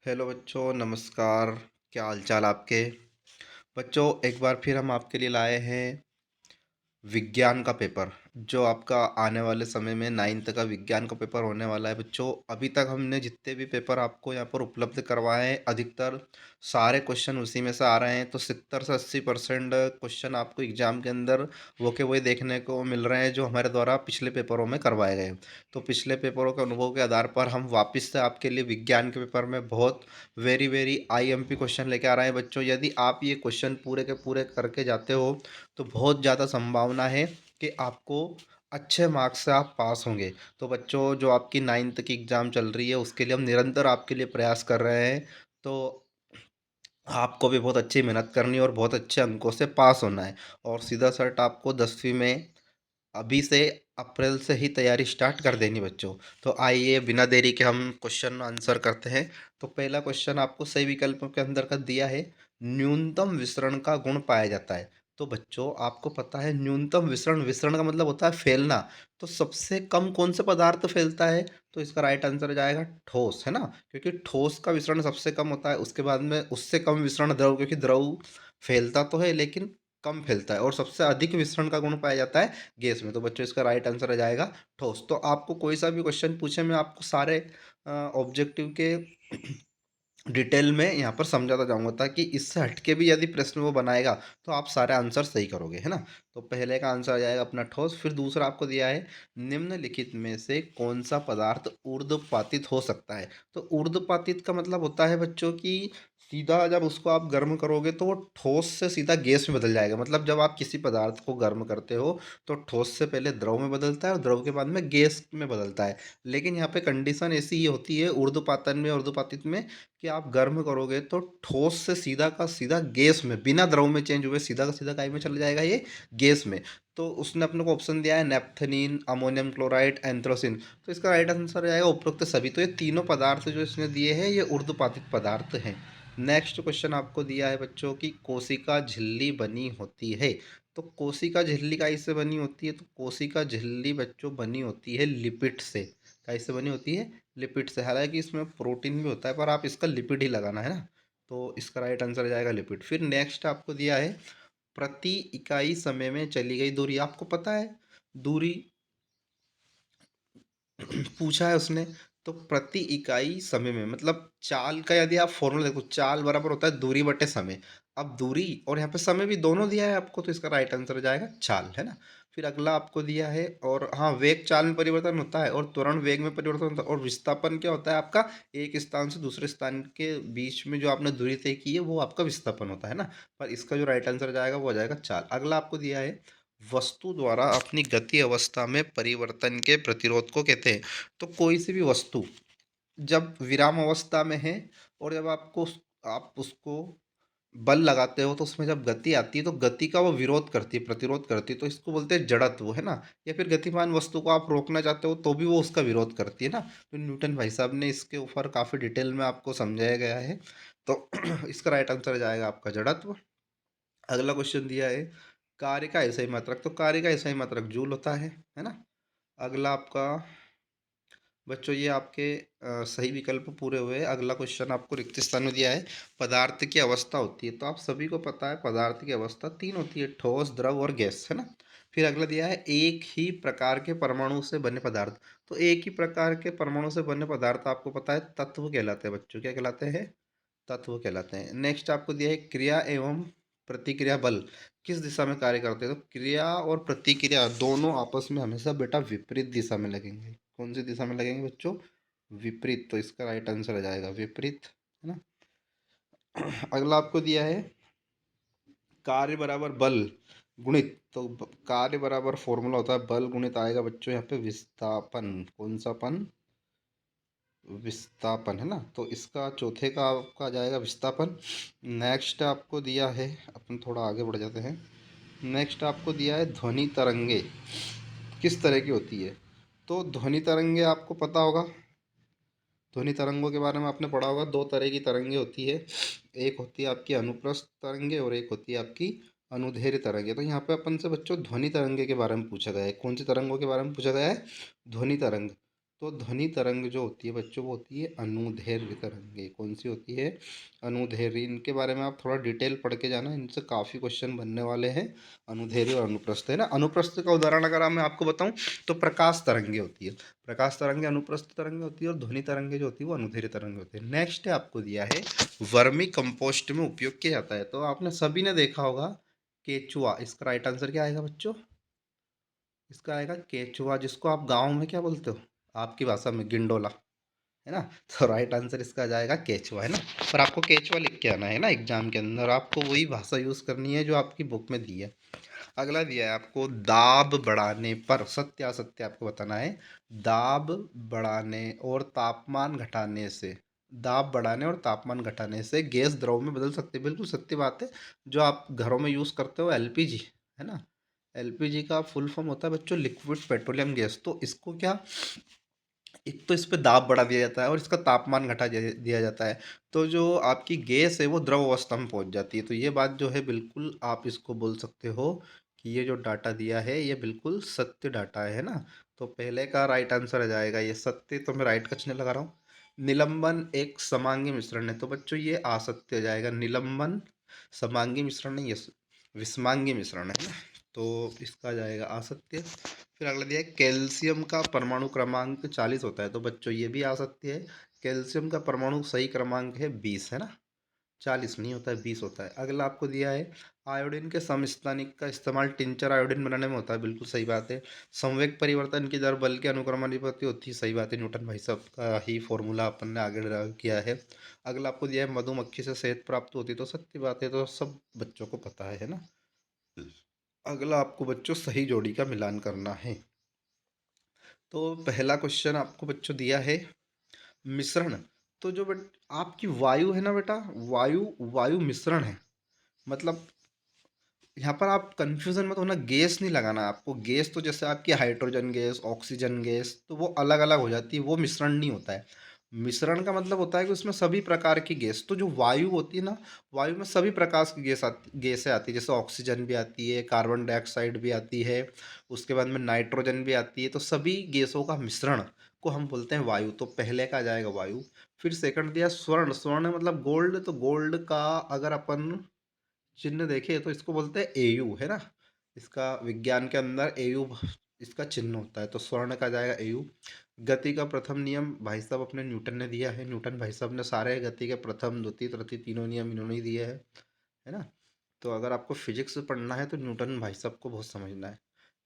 Hello बच्चों, नमस्कार। क्या हाल चाल आपके? बच्चों, एक बार फिर हम आपके लिए लाए हैं विज्ञान का पेपर। जो आपका आने वाले समय में 9th का विज्ञान का पेपर होने वाला है बच्चों। अभी तक हमने जितने भी पेपर आपको यहाँ पर उपलब्ध करवाए हैं, अधिकतर सारे क्वेश्चन उसी में से आ रहे हैं। तो 70 से 80% क्वेश्चन आपको एग्जाम के अंदर वो के वही देखने को मिल रहे हैं जो हमारे द्वारा पिछले पेपरों में करवाए गए। तो पिछले पेपरों के अनुभव के आधार पर हम वापस से आपके लिए विज्ञान के पेपर में बहुत वेरी वेरी आईएमपी क्वेश्चन लेके आ रहे हैं बच्चों। यदि आप ये क्वेश्चन पूरे के पूरे करके जाते हो तो बहुत ज़्यादा संभावना है कि आपको अच्छे मार्क्स से आप पास होंगे। तो बच्चों, जो आपकी 9th की एग्ज़ाम चल रही है उसके लिए हम निरंतर आपके लिए प्रयास कर रहे हैं। तो आपको भी बहुत अच्छी मेहनत करनी है और बहुत अच्छे अंकों से पास होना है। और सीधा सट आपको 10वीं में अभी से अप्रैल से ही तैयारी स्टार्ट कर देनी बच्चों। तो आइए बिना देरी के हम क्वेश्चन आंसर करते हैं। तो पहला क्वेश्चन आपको सही विकल्पों के अंदर का दिया है, न्यूनतम विसरण का गुण पाया जाता है। तो बच्चों, आपको पता है न्यूनतम विसरण, विसरण का मतलब होता है फैलना। तो सबसे कम कौन सा पदार्थ फैलता है? तो इसका राइट आंसर हो जाएगा ठोस, है ना। क्योंकि ठोस का विसरण सबसे कम होता है, उसके बाद में उससे कम विसरण द्रव, क्योंकि द्रव फैलता तो है लेकिन कम फैलता है। और सबसे अधिक विसरण का गुण पाया जाता है गैस में। तो बच्चों, इसका राइट आंसर आ जाएगा ठोस। तो आपको कोई सा भी क्वेश्चन पूछे, मैं आपको सारे ऑब्जेक्टिव के डिटेल में यहाँ पर समझाता जाऊंगा, ताकि इससे हटके भी यदि प्रश्न वो बनाएगा तो आप सारे आंसर सही करोगे, है ना। तो पहले का आंसर आ जाएगा अपना ठोस। फिर दूसरा आपको दिया है, निम्नलिखित में से कौन सा पदार्थ ऊर्ध्वपातित हो सकता है? तो ऊर्ध्वपातित का मतलब होता है बच्चों कि सीधा जब उसको आप गर्म करोगे तो वो ठोस से सीधा गैस में बदल जाएगा। मतलब जब आप किसी पदार्थ को गर्म करते हो तो ठोस से पहले द्रव में बदलता है और द्रव के बाद में गैस में बदलता है। लेकिन यहाँ पे कंडीशन ऐसी ही होती है ऊर्ध्वपातन में, ऊर्ध्वपातित में, कि आप गर्म करोगे तो ठोस से सीधा का सीधा गैस में, बिना द्रव में चेंज हुए सीधा का सीधा काय में चला जाएगा, ये गैस में। तो उसने अपने को ऑप्शन दिया है नेपथलीन, अमोनियम क्लोराइड, एंथ्रोसिन। तो इसका राइट आंसर हो जाएगा उपरोक्त सभी। तो ये तीनों पदार्थ जो इसने दिए हैं ये ऊर्ध्वपातित पदार्थ हैं। नेक्स्ट क्वेश्चन आपको दिया है बच्चों की, कोशिका झिल्ली बनी होती है। तो कोशिका झिल्ली कैसे बनी होती है? तो कोशिका झिल्ली बच्चों बनी होती है लिपिड से। कैसे बनी होती है? लिपिड से। हालांकि इसमें प्रोटीन भी होता है पर आप इसका लिपिड ही लगाना, है ना। तो इसका राइट आंसर आ जाएगा लिपिड। फिर नेक्स्ट आपको दिया है, प्रति इकाई समय में चली गई दूरी। आपको पता है दूरी पूछा है उसने। तो प्रति इकाई समय में मतलब चाल का यदि आप फॉर्मूला देखो, चाल बराबर होता है दूरी बटे समय। अब दूरी और यहाँ पे समय भी दोनों दिया है आपको, तो इसका राइट आंसर हो जाएगा चाल, है ना। फिर अगला आपको दिया है, और हाँ, वेग चाल में परिवर्तन होता है और त्वरण वेग में परिवर्तन होता है। और विस्थापन क्या होता है आपका? एक स्थान से दूसरे स्थान के बीच में जो आपने दूरी तय की है वो आपका विस्थापन होता है ना। पर इसका जो राइट आंसर जाएगा वो आ जाएगा चाल। अगला आपको दिया है, वस्तु द्वारा अपनी गति अवस्था में परिवर्तन के प्रतिरोध को कहते हैं। तो कोई सी भी वस्तु जब विराम अवस्था में है और जब आप उसको बल लगाते हो तो उसमें जब गति आती है तो गति का वो विरोध करती है, प्रतिरोध करती है। तो इसको बोलते हैं जड़त्व, है ना। या फिर गतिमान वस्तु को आप रोकना चाहते हो तो भी वो उसका विरोध करती है ना। तो न्यूटन भाई साहब ने इसके ऊपर काफ़ी डिटेल में आपको समझाया गया है। तो इसका राइट आंसर आ जाएगा आपका जड़त्व। अगला क्वेश्चन दिया है, कार्य का ऐसा ही मात्रक। तो कार्य का ऐसा ही मात्रक जूल होता है ना। अगला आपका बच्चों, ये आपके सही विकल्प पूरे हुए। अगला क्वेश्चन आपको रिक्त स्थान में दिया है, पदार्थ की अवस्था होती है। तो आप सभी को पता है पदार्थ की अवस्था तीन होती है, ठोस, द्रव और गैस, है ना। फिर अगला दिया है, एक ही प्रकार के परमाणु से बने पदार्थ। तो एक ही प्रकार के परमाणु से बने पदार्थ आपको पता है तत्व कहलाते हैं बच्चों। क्या कहलाते हैं? तत्व कहलाते हैं। नेक्स्ट आपको दिया है, क्रिया एवं प्रतिक्रिया बल किस दिशा में कार्य करते हैं? तो क्रिया और प्रतिक्रिया दोनों आपस में हमेशा बेटा विपरीत दिशा में लगेंगे। कौन सी दिशा में लगेंगे बच्चों? विपरीत। तो इसका राइट आंसर आ जाएगा विपरीत, है ना। अगला आपको दिया है, कार्य बराबर बल गुणित। तो कार्य बराबर फॉर्मूला होता है बल गुणित आएगा बच्चों यहाँ पे विस्थापन। कौन सा पन? विस्थापन, है ना। तो इसका चौथे का आपका आ जाएगा विस्थापन। नेक्स्ट आपको दिया है, अपन थोड़ा आगे बढ़ जाते हैं। नेक्स्ट आपको दिया है, ध्वनि तरंगे किस तरह की होती है? तो ध्वनि तरंगे आपको पता होगा, ध्वनि तरंगों के बारे में आपने पढ़ा होगा। दो तरह की तरंगे होती है, एक होती है आपकी अनुप्रस्थ तरंगे और एक होती है आपकी अनुदैर्ध्य तरंगे। तो यहाँ पे अपन से बच्चों ध्वनि तरंगे के बारे में पूछा गया है। कौन सी तरंगों के बारे में पूछा गया है? ध्वनि तरंग। तो ध्वनि तरंग जो होती है बच्चों वो होती है अनुदैर्घ्य तरंगे। कौन सी होती है? अनुदैर्घ्य। इनके बारे में आप थोड़ा डिटेल पढ़ के जाना, इनसे काफ़ी क्वेश्चन बनने वाले हैं। अनुदैर्घ्य और अनुप्रस्थ है ना। अनुप्रस्थ का उदाहरण अगर मैं आपको बताऊं तो प्रकाश तरंगे होती है। प्रकाश तरंगे अनुप्रस्थ तरंगे होती है और ध्वनि तरंगे जो होती है वो अनुदैर्घ्य तरंगे होती है। नेक्स्ट है आपको दिया है वर्मी कंपोस्ट में उपयोग किया जाता है। तो आपने सभी ने देखा होगा केचुआ। इसका राइट आंसर क्या आएगा बच्चों? इसका आएगा केचुआ, जिसको आप गाँव में क्या बोलते हो? आपकी भाषा में गिंडोला, है ना। तो राइट आंसर इसका आ जाएगा केचुआ, है ना। पर आपको केचुआ लिख के आना है ना एग्जाम के अंदर, आपको वही भाषा यूज करनी है जो आपकी बुक में दी है। अगला दिया है आपको दाब बढ़ाने पर सत्य असत्य आपको बताना है। दाब बढ़ाने और तापमान घटाने से, दाब बढ़ाने और तापमान घटाने से गैस द्रव में बदल सकती है। बिल्कुल सत्य बात है। जो आप घरों में यूज करते हो एलपीजी, है ना। एलपीजी का फुल फॉर्म होता है बच्चों लिक्विड पेट्रोलियम गैस। तो इसको क्या, एक तो इस पे दाब बढ़ा दिया जाता है और इसका तापमान घटा दिया जाता है। तो जो आपकी गैस है वो द्रव अवस्था में पहुंच जाती है। तो ये बात जो है बिल्कुल आप इसको बोल सकते हो कि ये जो डाटा दिया है ये बिल्कुल सत्य डाटा है ना। तो पहले का राइट आंसर आ जाएगा ये सत्य। तो मैं राइट कचने लगा रहा हूँ। निलंबन एक समांगी मिश्रण है। तो बच्चों ये असत्य आ जाएगा। निलंबन समांगी मिश्रण नहीं, ये विषमांगी मिश्रण है ना। तो इसका आ जाएगा असत्य। फिर अगला दिया है कैल्शियम का परमाणु क्रमांक 40 होता है। तो बच्चों ये भी आ सकती है। कैल्शियम का परमाणु सही क्रमांक है 20, है ना। 40 नहीं होता है, 20 होता है। अगला आपको दिया है आयोडीन के समस्थानिक का इस्तेमाल टिंचर आयोडीन बनाने में होता है। बिल्कुल सही बात है। संवेग परिवर्तन की दर बल के अनुक्रमानुपाती होती है। सही बात है। न्यूटन भाई साहब का ही फॉर्मूला अपन ने आगे ड्राइव किया है। अगला आपको दिया है मधुमक्खी से शहद प्राप्त होती है। तो सत्य बात है, तो सब बच्चों को पता है ना। अगला आपको बच्चों सही जोड़ी का मिलान करना है। तो पहला क्वेश्चन आपको बच्चों दिया है मिश्रण। तो जो आपकी वायु है ना बेटा, वायु वायु मिश्रण है। मतलब यहाँ पर आप कंफ्यूजन मत होना, गैस नहीं लगाना आपको। गैस तो जैसे आपकी हाइड्रोजन गैस, ऑक्सीजन गैस, तो वो अलग अलग हो जाती है, वो मिश्रण नहीं होता है। मिश्रण का मतलब होता है कि उसमें सभी प्रकार की गैस, तो जो वायु होती है ना, वायु में सभी प्रकार की गैसें आती है। जैसे ऑक्सीजन भी आती है, कार्बन डाइऑक्साइड भी आती है, उसके बाद में नाइट्रोजन भी आती है। तो सभी गैसों का मिश्रण को हम बोलते हैं वायु। तो पहले का आ जाएगा वायु। फिर सेकंड दिया स्वर्ण। स्वर्ण मतलब गोल्ड। तो गोल्ड का अगर अपन चिन्ह देखें तो इसको बोलते हैं एयू, है ना। इसका विज्ञान के अंदर एयू इसका चिन्ह होता है। तो स्वर्ण का जाएगा एयू। गति का प्रथम नियम भाई साहब अपने न्यूटन ने दिया है। न्यूटन भाई साहब ने सारे गति के प्रथम द्वितीय तृतीय तीनों नियम इन्होंने ही दिए हैं, है ना। तो अगर आपको फिजिक्स पढ़ना है तो न्यूटन भाई साहब को बहुत समझना है।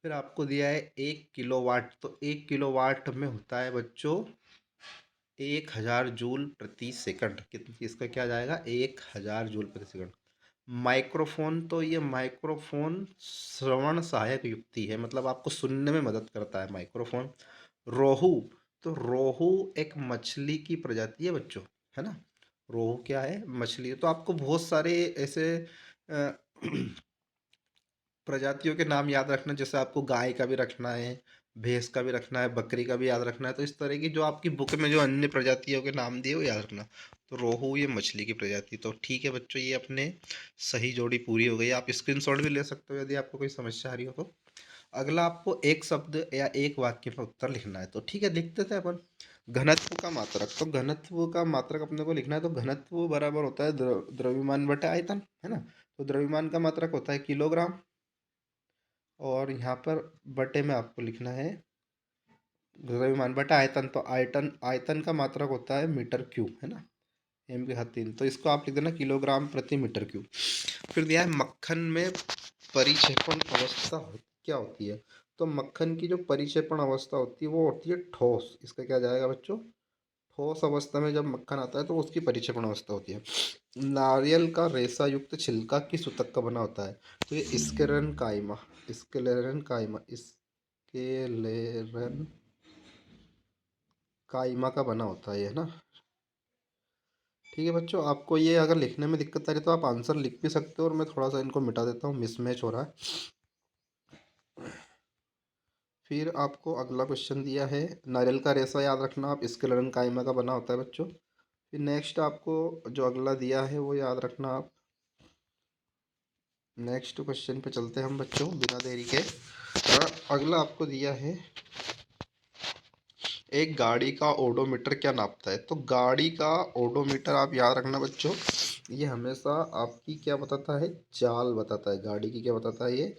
फिर आपको दिया है 1 किलोवाट। तो 1 किलोवाट में होता है बच्चों 1000 जूल प्रति सेकंड। कितनी इसका क्या जाएगा? 1000 जूल प्रति सेकंड। माइक्रोफोन, तो ये माइक्रोफोन श्रवण सहायक युक्ति है, मतलब आपको सुनने में मदद करता है माइक्रोफोन। रोहू, तो रोहू एक मछली की प्रजाति है बच्चों, है ना। रोहू क्या है? मछली। तो आपको बहुत सारे ऐसे अ, प्रजातियों के नाम याद रखना। जैसे आपको गाय का भी रखना है, भैंस का भी रखना है, बकरी का भी याद रखना है। तो इस तरह की जो आपकी बुक में जो अन्य प्रजातियों के नाम दिए वो याद रखना। तो रोहू ये मछली की प्रजाति। तो ठीक है बच्चों, ये अपने सही जोड़ी पूरी हो गई। आप स्क्रीनशॉट भी ले सकते हो यदि आपको कोई समस्या आ रही हो तो। अगला आपको एक शब्द या एक वाक्य में उत्तर लिखना है। तो ठीक है, लिखते थे अपन। घनत्व का मात्रक। तो घनत्व का मात्रक अपने को लिखना है। तो घनत्व बराबर होता है द्रव्यमान बटे आयतन, है ना। तो द्रव्यमान का मात्रक होता है किलोग्राम। और यहाँ पर बटे में आपको लिखना है द्रव्यमान बटा आयतन। तो आयतन, आयतन का मात्रक होता है मीटर क्यूब, है ना। एम के साथ 3, तो इसको आप लिख देना किलोग्राम प्रति मीटर क्यूब। फिर दिया है मक्खन में परिक्षेपण अवस्था क्या होती है। तो मक्खन की जो परिक्षेपण अवस्था होती है वो होती है ठोस। इसका क्या जाएगा बच्चों? ठोस अवस्था में जब मक्खन आता है तो उसकी परिक्षेपण अवस्था होती है। नारियल का रेशा युक्त छिलका किस ऊतक का बना होता है। तो ये स्क्लेरन काइमा, स्क्लेरन काइमा, स्क्लेरन काइमा का बना होता है ये, है ना। ठीक है बच्चों, आपको ये अगर लिखने में दिक्कत आ रही है तो आप आंसर लिख भी सकते हो, और मैं थोड़ा सा इनको मिटा देता हूँ, मिसमैच हो रहा है। फिर आपको अगला क्वेश्चन दिया है नारियल का रेशा याद रखना आप, स्क्लेरन काइमा का बना होता है बच्चों। फिर नेक्स्ट आपको जो अगला दिया है वो याद रखना आप। नेक्स्ट क्वेश्चन पे चलते हैं हम बच्चों बिना देरी के। अगला आपको दिया है एक गाड़ी का ओडोमीटर क्या नापता है? तो गाड़ी का ओडोमीटर आप याद रखना बच्चों, ये हमेशा आपकी क्या बताता है? चाल बताता है। गाड़ी की क्या बताता है ये?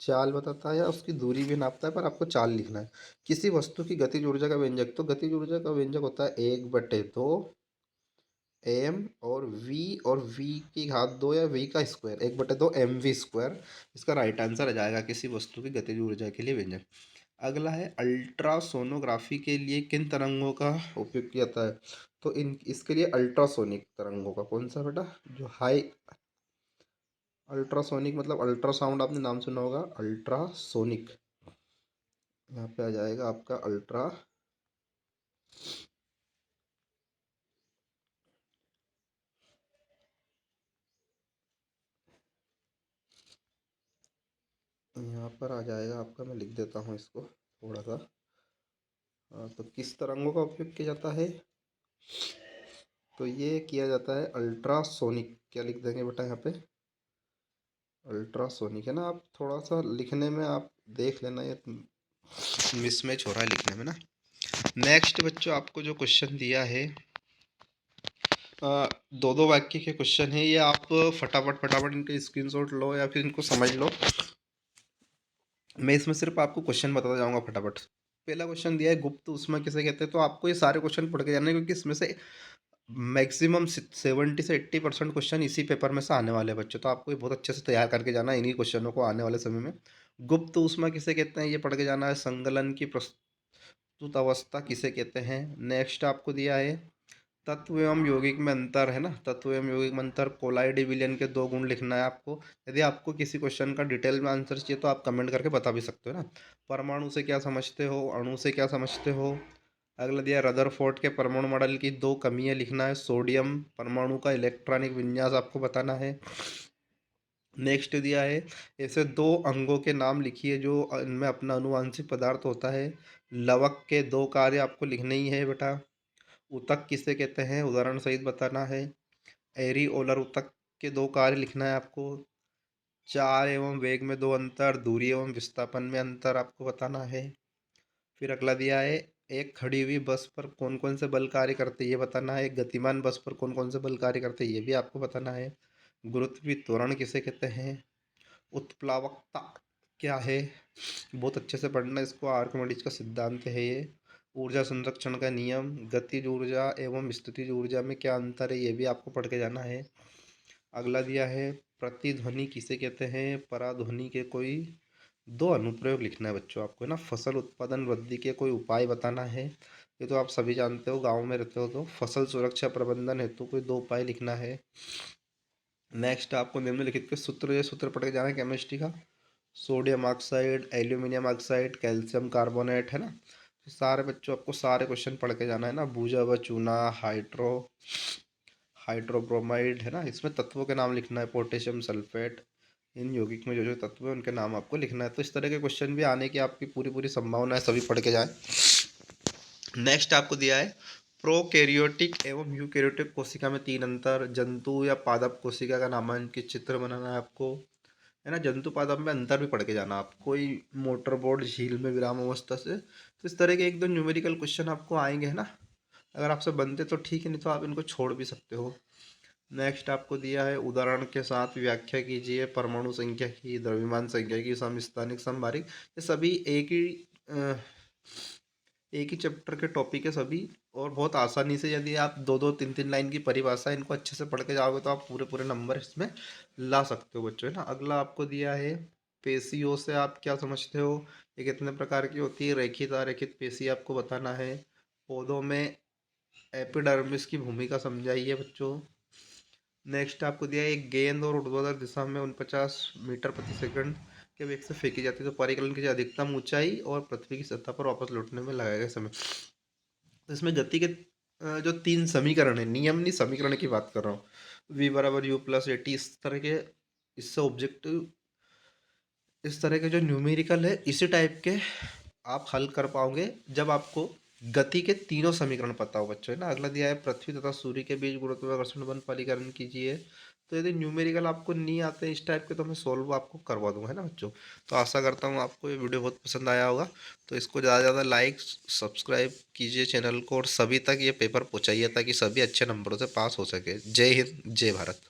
चाल बताता है, या उसकी दूरी भी नापता है, पर आपको चाल लिखना है। किसी वस्तु की गतिज ऊर्जा का व्यंजक, तो गतिज ऊर्जा का व्यंजक होता है 1/2 एम और वी की घात 2 या वी का स्क्वायर, 1/2 mv²। इसका राइट आंसर आ जाएगा किसी वस्तु की गतिज ऊर्जा के लिए व्यंजक। अगला है अल्ट्रासोनोग्राफी के लिए किन तरंगों का उपयोग किया जाता है? तो इन इसके लिए अल्ट्रासोनिक तरंगों का, कौन सा बेटा? जो हाई अल्ट्रासोनिक मतलब अल्ट्रासाउंड, आपने नाम सुना होगा, अल्ट्रासोनिक। यहाँ पे आ जाएगा आपका अल्ट्रा। यहाँ पर आ जाएगा आपका, मैं लिख देता हूँ इसको थोड़ा सा। तो किस तरंगों का उपयोग किया जाता है? तो ये किया जाता है अल्ट्रासोनिक। क्या लिख देंगे बेटा यहाँ पे? अल्ट्रासोनिक है ना। आप थोड़ा सा लिखने में आप देख लेना, ये मिसमैच हो रहा है लिखने में ना। नेक्स्ट बच्चों, आपको जो क्वेश्चन दिया है, दो दो वाक्य के क्वेश्चन है ये। आप फटाफट फटाफट इनके स्क्रीनशॉट लो या फिर इनको समझ लो। मैं इसमें सिर्फ आपको क्वेश्चन बताता जाऊंगा फटाफट। पहला क्वेश्चन दिया है, गुप्त ऊष्मा किसे कहते हैं? तो आपको ये सारे क्वेश्चन पढ़ के जाना है, क्योंकि इसमें से मैक्सिमम 70 से 80% क्वेश्चन इसी पेपर में से आने वाले हैं बच्चों। तो आपको ये बहुत अच्छे से तैयार करके जाना है इन्हीं क्वेश्चनों को आने वाले समय में। गुप्त ऊष्मा किसे कहते हैं, ये पढ़ के जाना है। संगलन की प्रस्तुत अवस्था किसे कहते हैं? नेक्स्ट आपको दिया है तत्व एवं यौगिक में अंतर, है ना। तत्व एवं यौगिक में अंतर, कोलाइड विलयन के 2 गुण लिखना है आपको। यदि आपको किसी क्वेश्चन का डिटेल में आंसर चाहिए तो आप कमेंट करके बता भी सकते हो ना। परमाणु से क्या समझते हो, अणु से क्या समझते हो। अगला दिया रदरफोर्ड के परमाणु मॉडल की 2 कमियां लिखना है। सोडियम परमाणु का इलेक्ट्रॉनिक विन्यास आपको बताना है। नेक्स्ट दिया है ऐसे 2 अंगों के नाम लिखिए जो इनमें अपना अनुवांशिक पदार्थ होता है। लवक के 2 कार्य आपको लिखने ही है बेटा। उतक किसे कहते हैं, उदाहरण सहित बताना है। एरिओलर उतक के 2 कार्य लिखना है आपको। चार एवं वेग में 2 अंतर, दूरी एवं विस्थापन में अंतर आपको बताना है। फिर अगला दिया है एक खड़ी हुई बस पर कौन कौन से बल कार्य करते हैं, ये बताना है। एक गतिमान बस पर कौन कौन से बल कार्य करते हैं, ये भी आपको बताना है। गुरुत्वीय त्वरण किसे कहते हैं। उत्प्लावकता क्या है, बहुत अच्छे से पढ़ना इसको, आर्किमिडीज का सिद्धांत है ये। ऊर्जा संरक्षण का नियम, गतिज ऊर्जा एवं स्थितिज ऊर्जा में क्या अंतर है, ये भी आपको पढ़ के जाना है। अगला दिया है प्रतिध्वनि किसे कहते हैं। पराध्वनि के कोई 2 अनुप्रयोग लिखना है बच्चों आपको, है ना। फसल उत्पादन वृद्धि के कोई उपाय बताना है, ये तो आप सभी जानते हो, गांव में रहते हो तो। फसल सुरक्षा प्रबंधन हेतु कोई 2 उपाय लिखना है। नेक्स्ट आपको निम्नलिखित के सूत्र, ये सूत्र पढ़ के जाना है केमिस्ट्री का। Sodium oxide, aluminium oxide, calcium carbonate, है ना। तो सारे बच्चों आपको सारे क्वेश्चन पढ़ के जाना है ना। भूजा व चूना, हाइड्रोब्रोमाइड, है ना। इसमें तत्वों के नाम लिखना है, पोटेशियम सल्फेट। इन यौगिक में जो जो तत्व है उनके नाम आपको लिखना है। तो इस तरह के क्वेश्चन भी आने की आपकी पूरी पूरी संभावना है, सभी पढ़ के जाएं। नेक्स्ट आपको दिया है प्रोकैरियोटिक एवं यूकैरियोटिक कोशिका में 3 अंतर। जंतु या पादप कोशिका का नामांकित चित्र बनाना है आपको, है ना। जंतु पादप में अंतर भी पढ़ के जाना आप। कोई मोटर बोट झील में विराम अवस्था से, तो इस तरह के 1-2 न्यूमेरिकल क्वेश्चन आपको आएंगे, है ना। अगर आपसे बनते तो ठीक है, नहीं तो आप इनको छोड़ भी सकते हो। नेक्स्ट आपको दिया है उदाहरण के साथ व्याख्या कीजिए परमाणु संख्या की, द्रव्यमान संख्या की, समस्थानिक समबारिक। ये सभी एक ही चैप्टर के टॉपिक है सभी। और बहुत आसानी से यदि आप 2-2 3-3 लाइन की परिभाषा इनको अच्छे से पढ़ के जाओगे तो आप पूरे पूरे नंबर इसमें ला सकते हो बच्चों, है ना। अगला आपको दिया है पेशियों से आप क्या समझते हो, ये कितने प्रकार की होती है। रेखित अरेखित पेशी आपको बताना है। पौधों में एपिडर्मिस की भूमिका समझाइए बच्चों। नेक्स्ट आपको दिया है एक गेंद और ऊर्ध्वाधर दिशा में 49 मीटर प्रति सेकंड के वेग से फेंकी जाती है, तो परिकलन की अधिकतम ऊंचाई और पृथ्वी की सतह पर वापस लौटने में लगेगा गया समय। तो इसमें गति के जो 3 समीकरण है, नियम नहीं, समीकरण की बात कर रहा हूँ। v = u+at, इस तरह के, इससे ऑब्जेक्टिव, इस तरह के जो न्यूमेरिकल है इसी टाइप के आप हल कर पाओगे जब आपको गति के तीनों समीकरण पता हो बच्चों, है ना। अगला दिया है पृथ्वी तथा सूर्य के बीच गुरुत्वाकर्षण बल फलीकरण कीजिए। तो यदि न्यूमेरिकल आपको नहीं आते इस टाइप के, तो मैं सोल्व आपको करवा दूंगा, है ना बच्चों। तो आशा करता हूँ आपको ये वीडियो बहुत पसंद आया होगा। तो इसको ज़्यादा से ज़्यादा लाइक सब्सक्राइब कीजिए चैनल को, और सभी तक ये पेपर पहुँचाइए ताकि सभी अच्छे नंबरों से पास हो सके। जय हिंद, जय भारत।